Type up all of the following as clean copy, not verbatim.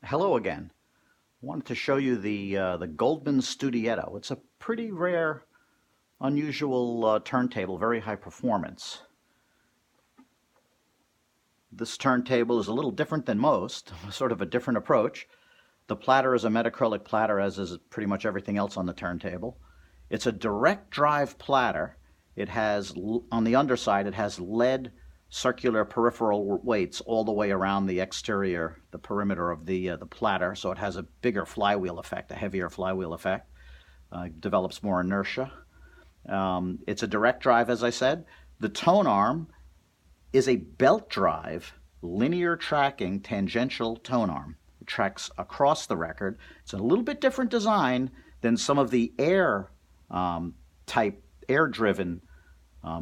Hello again. I wanted to show you the Goldmund Studietto. It's a pretty rare, unusual turntable, very high performance. This turntable is a little different than most, sort of a different approach. The platter is a metacrylic platter, as is pretty much everything else on the turntable. It's a direct drive platter. It has, on the underside, it has lead circular peripheral weights all the way around the exterior, the perimeter of the platter, so it has a bigger flywheel effect, a heavier flywheel effect. Develops more inertia. It's a direct drive, as I said. The tone arm is a belt drive, linear tracking, tangential tone arm. It tracks across the record. It's a little bit different design than some of the type, air-driven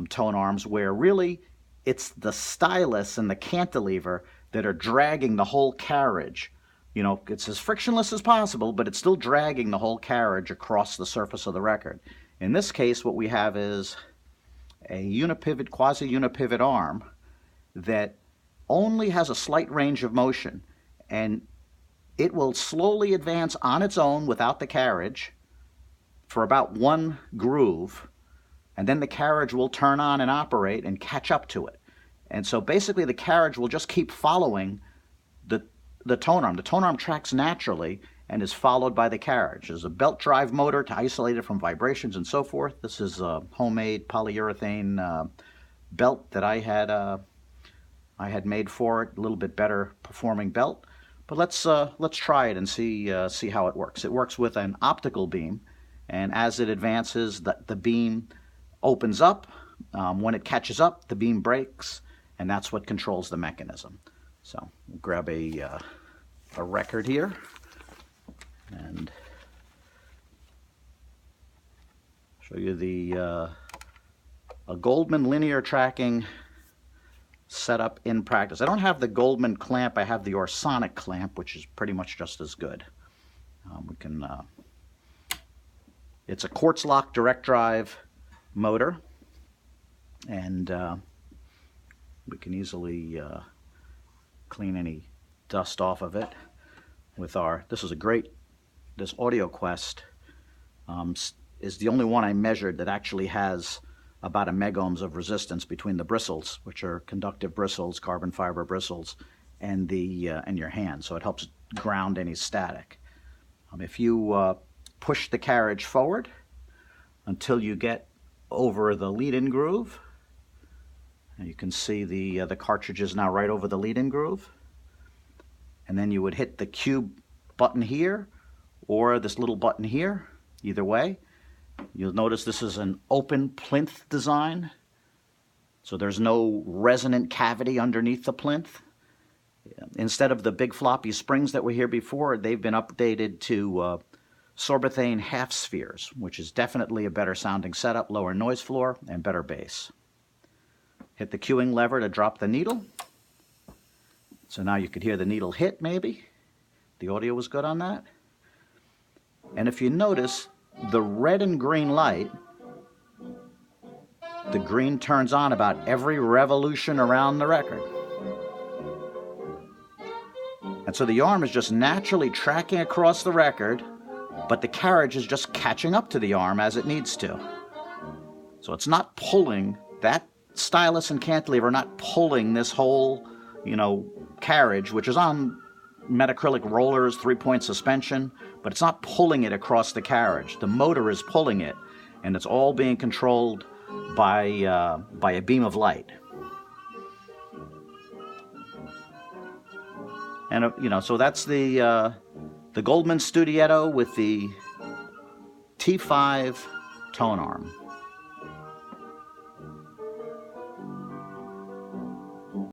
tone arms, where really it's the stylus and the cantilever that are dragging the whole carriage. You know, it's as frictionless as possible, but it's still dragging the whole carriage across the surface of the record. In this case, what we have is a unipivot, quasi-unipivot arm that only has a slight range of motion, and it will slowly advance on its own without the carriage for about one groove, and then the carriage will turn on and operate and catch up to it. And so basically the carriage will just keep following the tone arm. The tone arm tracks naturally and is followed by the carriage. There's a belt drive motor to isolate it from vibrations and so forth. This is a homemade polyurethane belt that I had made for it, a little bit better performing belt. But let's try it and see how it works. It works with an optical beam, and as it advances, the beam opens up. When it catches up, the beam breaks, and that's what controls the mechanism. So we'll grab a record here and show you a Goldmund linear tracking setup in practice. I don't have the Goldmund clamp. I have the Orsonic clamp, which is pretty much just as good. It's a quartz lock direct drive motor, and we can easily clean any dust off of it with this Audio Quest is the only one I measured that actually has about 1 megohms of resistance between the bristles, which are conductive bristles, carbon fiber bristles, and your hand, so it helps ground any static. If you push the carriage forward until you get over the lead-in groove, and you can see the cartridge is now right over the lead-in groove, and then you would hit the cue button here or this little button here. Either way, you'll notice this is an open plinth design, so there's no resonant cavity underneath the plinth. Instead of the big floppy springs that were here before, they've been updated to sorbethane half spheres, which is definitely a better sounding setup, lower noise floor, and better bass. Hit the cueing lever to drop the needle. So now you could hear the needle hit, maybe. The audio was good on that. And if you notice, the red and green light, the green turns on about every revolution around the record. And so the arm is just naturally tracking across the record, but the carriage is just catching up to the arm as it needs to. So it's not pulling, that stylus and cantilever are not pulling this whole, carriage, which is on metacrylic rollers, 3-point suspension, but it's not pulling it across the carriage. The motor is pulling it, and it's all being controlled by a beam of light. And so that's the Goldmund Studietto with the T5 tone arm.